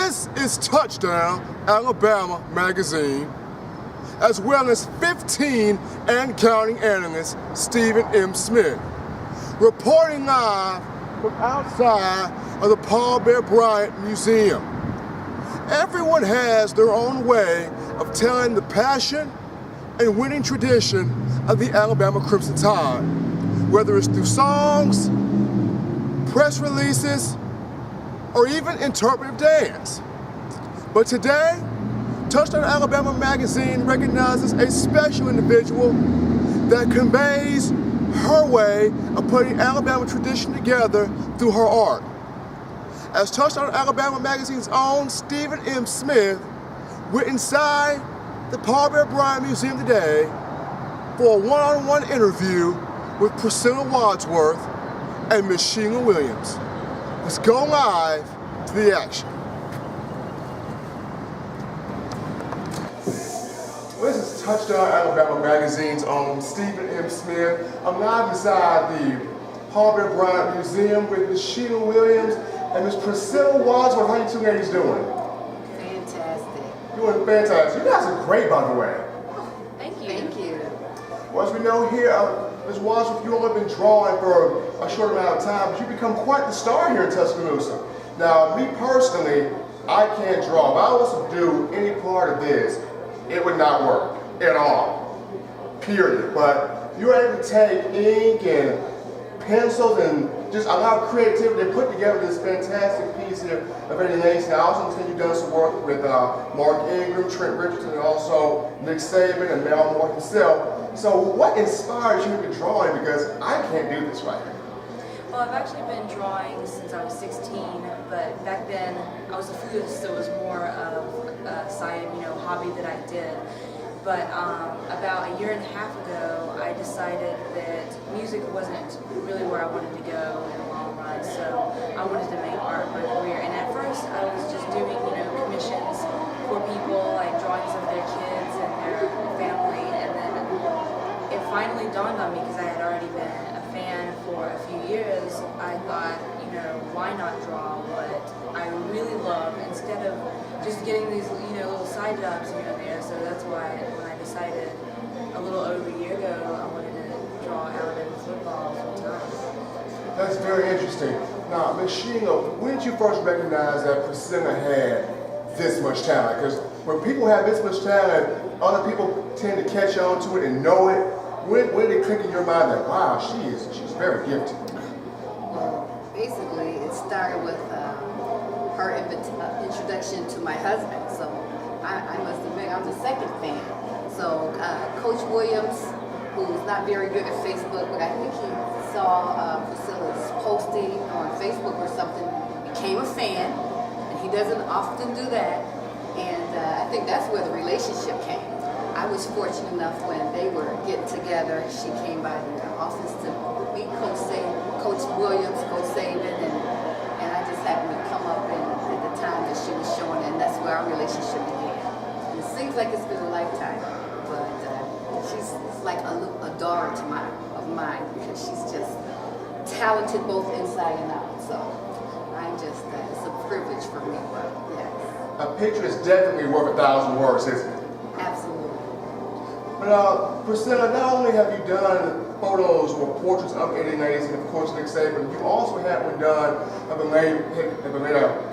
This is Touchdown Alabama magazine, as well as 15 and counting analyst Stephen M. Smith, reporting live from outside of the Paul Bear Bryant Museum. Everyone has their own way of telling the passion and winning tradition of the Alabama Crimson Tide, whether it's through songs, press releases, or even interpretive dance. But today, Touchdown Alabama magazine recognizes a special individual that conveys her way of putting Alabama tradition together through her art. As Touchdown Alabama magazine's own Stephen M. Smith, we're inside the Paul Bear Bryant Museum today for a one-on-one interview with Priscilla Wadsworth and Miss Sheila Williams. Let's go live to the action. Well, this is Touchdown Alabama magazine's own Stephen M. Smith. I'm live inside the Paul Bear Bryant Museum with Miss Sheila Williams and Miss Priscilla Wadsworth. How you two ladies doing? Fantastic. Doing fantastic. You guys are great, by the way. Thank you. Thank you. Well, as we know here, Ms. Wadsworth, you've only been drawing for a short amount of time, but you've become quite the star here in Tuscaloosa. Now, me personally, I can't draw. If I was to do any part of this, it would not work at all, period. But you're able to take ink and pencils and just allow creativity to put together this fantastic piece here of animation. I also understand you've done some work with Mark Ingram, Trent Richardson, and also Nick Saban and Mel Moore himself. So what inspired you into drawing? Because I can't do this right here. Well, I've actually been drawing since I was 16, but back then I was a flutist, so it was more of a side, hobby that I did. But about a year and a half ago, I decided that music wasn't really where I wanted to go in the long run, so I wanted to make art my career. And at first, I was just doing, commissions for people, like drawings of their kids and their family, and then it finally dawned on me, because I had already been a fan for a few years. I thought, why not draw what I really love instead of just getting these, little side jobs here and there. So that's why when I decided a little over a year ago, I wanted to draw Alabama football full time. That's very interesting. Now, Ms. Sheila, when did you first recognize that Priscilla had this much talent? Because when people have this much talent, other people tend to catch on to it and know it. When did it click in your mind that, wow, she's very gifted? Well, basically, it started with her introduction to my husband. So I must admit, I'm the second fan. So Coach Williams, who's not very good at Facebook, but I think he saw Priscilla's posting on Facebook or something, became a fan, and he doesn't often do that. And I think that's where the relationship came. I was fortunate enough when they were getting together, she came by the office to meet Coach Williams, Coach Saban, and I just happened to come up at the time that she was showing, and that's where our relationship began. And it seems like it's been a lifetime, but she's like a daughter of mine, because she's just talented both inside and out. So I'm just, it's a privilege for me, but yes. A picture is definitely worth 1,000 words, isn't it? Absolutely. But Priscilla, not only have you done photos or portraits of Indian ladies and of course Nick Saban, you also have one done of the late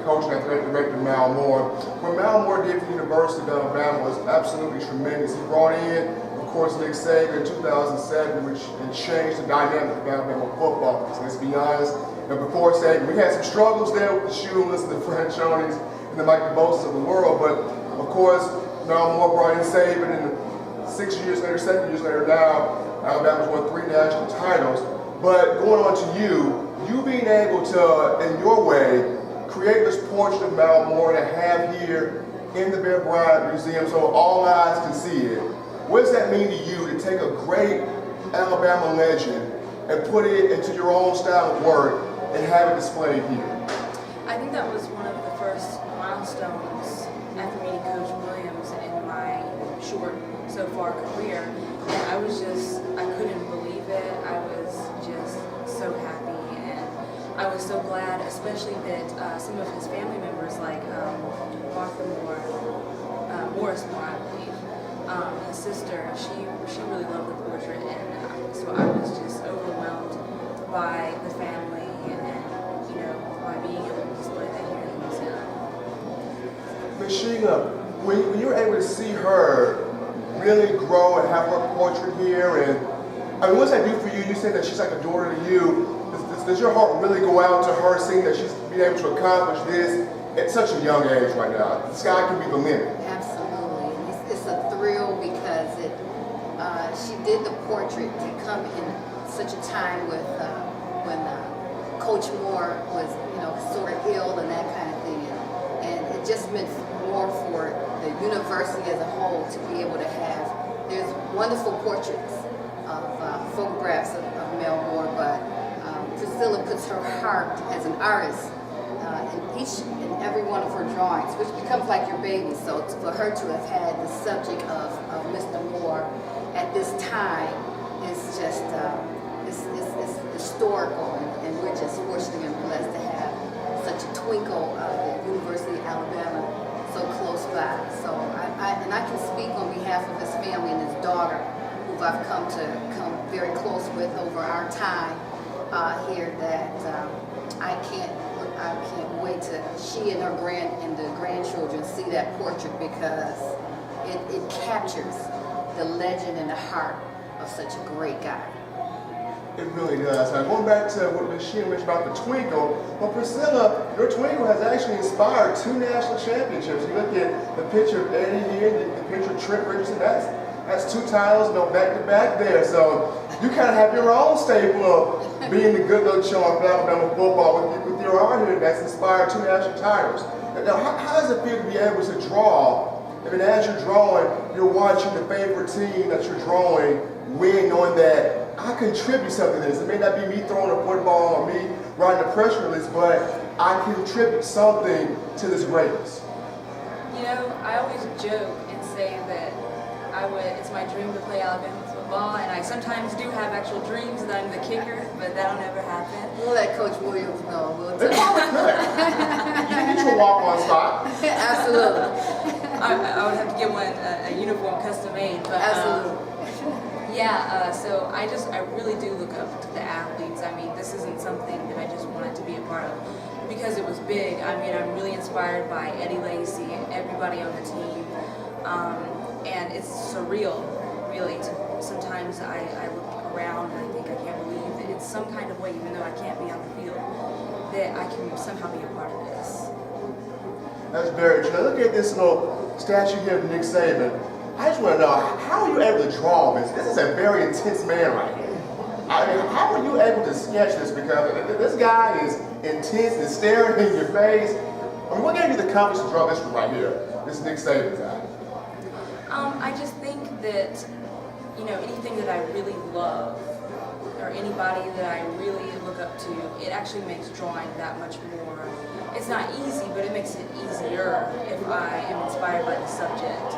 coach and athletic director Mal Moore. What Mal Moore did for the University of Alabama was absolutely tremendous. He brought in, of course, Nick Saban in 2007, which changed the dynamic of Alabama football. So let's be honest, before Saban, we had some struggles there with the Schulas and the Franchonis and the Mike DeBoses of the world, but of course, Mal Moore brought in Saban, and 6 years later, 7 years later now, Alabama's won 3 national titles. But going on to you being able to, in your way, create this portrait of Mal Moore to have here in the Bear Bryant Museum so all eyes can see it. What does that mean to you to take a great Alabama legend and put it into your own style of work and have it displayed here? I think that was one of the first milestones after meeting Coach Williams in my short so far career, and I couldn't believe it. I was just so happy, and I was so glad, especially that some of his family members, like first one, I believe. His sister, she really loved the portrait, and so I was just overwhelmed by the family and by being able to display that here in the museum. Priscilla, when you were able to see her really grow and have her portrait here, and I mean, what's that do for you? You said that she's like a daughter to you. Does your heart really go out to her, seeing that she's been able to accomplish this at such a young age right now? The sky can be the limit. Absolutely. It's a thrill because she did the portrait to come in such a time with when Coach Moore was, sort of ill and that kind of thing. And it just meant more for the university as a whole to be able to have, there's wonderful portraits of photographs of Mel Moore, but Priscilla puts her heart as an artist in each and every one of her drawings, which becomes like your baby. So for her to have had the subject of Mr. Moore at this time is just it's historical, and we're just fortunate and blessed to have such a twinkle of the University of Alabama so close by. So I can speak on behalf of his family and his daughter, who I've come very close with over our time here, that I can't wait to she and the grandchildren see that portrait, because it captures the legend and the heart of such a great guy. It really does. Now, going back to what Priscilla mentioned about the twinkle, well, Priscilla, your twinkle has actually inspired 2 national championships. You look at the picture of Eddie here, the picture of Trent Richardson, that's 2 titles, back to back there. So you kind of have your own staple of being the good little charm for Alabama football with your art here that's inspired 2 national titles. Now, how does it feel to be able to draw? I mean, as you're drawing, you're watching the favorite team that you're drawing win, knowing that I contribute something to this. It may not be me throwing a football or me writing a press release, but I contribute something to this greatness. I always joke and say that it's my dream to play Alabama football, and I sometimes do have actual dreams that I'm the kicker, but that'll never happen. We'll let Coach Williams know. We'll They tell probably could. You can get your walk-on spot. Absolutely. I would have to get one a uniform custom made, but Absolutely. So I really do look up to the athletes. I mean, this isn't something that I just wanted to be a part of because it was big. I mean, I'm really inspired by Eddie Lacy and everybody on the team, and it's surreal, really. Sometimes I look around and I think I can't believe that it's some kind of way, even though I can't be on the field, that I can somehow be a part of this. That's very true. Now look at this little statue here of Nick Saban. I just want to know, how are you able to draw this? This is a very intense man right here. I mean, how are you able to sketch this? Because this guy is intense and staring in your face. I mean, what gave you the confidence to draw this one right here? This Nick Saban guy. I just think that, anything that I really love, or anybody that I really look up to, it actually makes drawing that much more. It's not easy, but it makes it easier if I am inspired by the subject.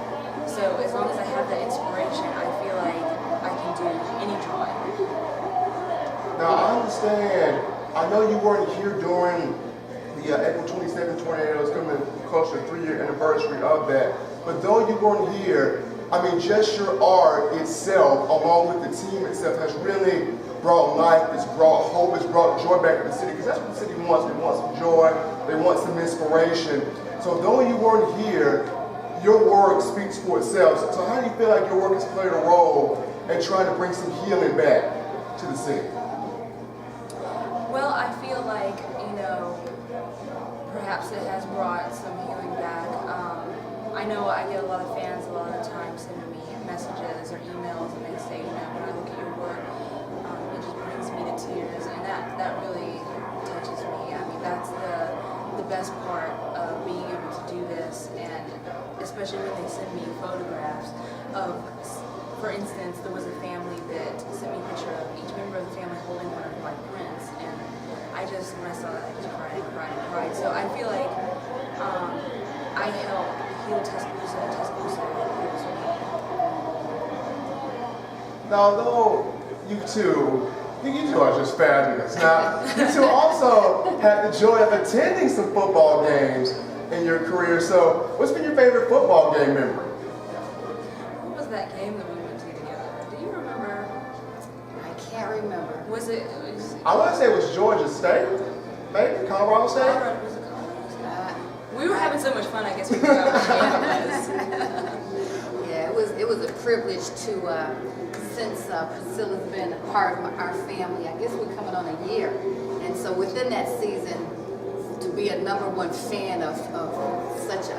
So as long as I have that inspiration, I feel like I can do any drawing. Now I understand, I know you weren't here during the April 27th tornado. It's coming close to the 3-year anniversary of that. But though you weren't here, I mean, just your art itself, along with the team itself, has really brought life, it's brought hope, it's brought joy back to the city, because that's what the city wants. They want some joy, they want some inspiration. So though you weren't here, your work speaks for itself. So how do you feel like your work has played a role in trying to bring some healing back to the city? Well, I feel like, perhaps it has brought some healing back. I know I get a lot of fans a lot of the time sending me messages or emails, and they say, when I look at your work, it just brings me to tears, and that really touches me. I mean, that's the best part of being able to do this, and especially when they send me photographs of, for instance, there was a family that sent me a picture of each member of the family holding one of my prints, and when I saw that, I just cried and cried and cried. So I feel like I help heal Tuscaloosa, and Tuscaloosa heals me. Now, although you two are just fabulous. Now, you two also had the joy of attending some football games in your career. So, what's been your favorite football game memory? I want to say it was Georgia State, maybe Colorado State. Colorado, was it Colorado State? We were having so much fun, I guess we forgot which game it was. Yeah, it was a privilege to, since Priscilla's been a part of our family, I guess we're coming on a year. And so within that season, to be a #1 fan of such a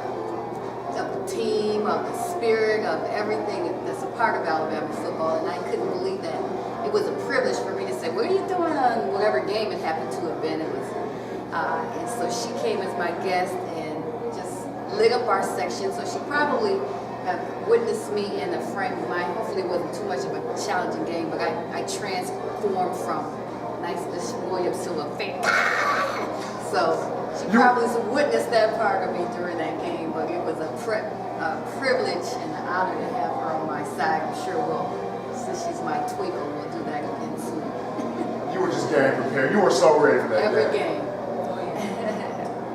team, of the spirit, of everything that's a part of Alabama football, and I couldn't believe that. It was a privilege for me to say, what are you doing on whatever game it happened to have been? It was, and so she came as my guest and just lit up our section. So she probably witnessed me in a frame of mind. Hopefully it wasn't too much of a challenging game, but I transformed from nice Miss Williams to a fan. So she probably witnessed that part of me during that game, but it was a privilege and an honor to have her on my side. I'm sure since she's my twinkle, we'll do that again soon. You were just getting prepared. You were so ready for that Every game.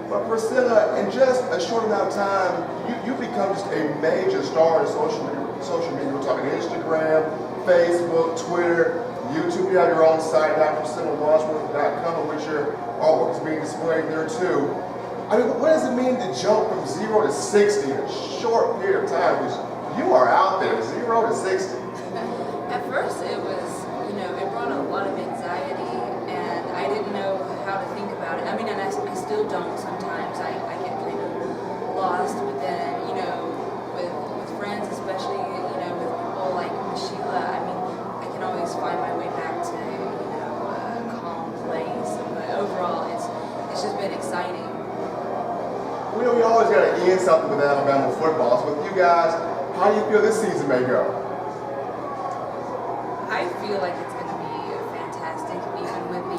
But Priscilla, in just a short amount of time, you become just a major star in social media. We're talking Instagram, Facebook, Twitter, YouTube. You have your own site now, PriscillaWadsworth.com, in which your artwork is being displayed there too. I mean, what does it mean to jump from 0 to 60 in a short period of time? Because you are out there, 0 to 60. At first it was, it brought a lot of anxiety, and I didn't know how to think about it. I mean, and I still don't sometimes. I get kind of lost, but then, with friends, especially, with people like Priscilla, I mean, I can always find my way back to, a calm place. But overall, it's just been exciting. We always got to end something with Alabama football. So with you guys, how do you feel this season may go? I feel like it's going to be fantastic, even with the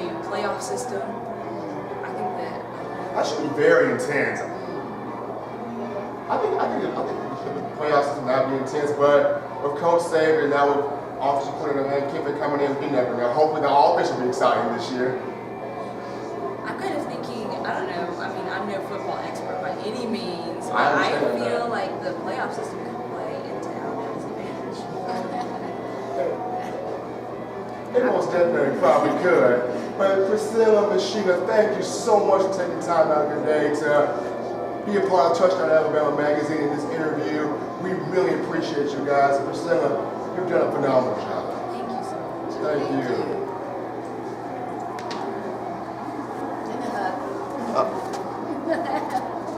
new playoff system. I think that should be very intense. I think the playoff system now be intense, but with Coach Saban and now with Officer putting in Kiffin coming in, you never know. Hopefully the offense will be exciting this year. I'm kind of thinking, I don't know. I mean, I'm no football expert by any means, but I feel like the playoff system could play into Alabama's advantage. It most definitely probably could. But Priscilla, Ms. Sheila, thank you so much for taking time out of your day to be a part of Touchdown Alabama Magazine in this interview. We really appreciate you guys. And Priscilla, you've done a phenomenal job. Thank you so much. Thank you.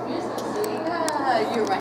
You're so sweet. You're right.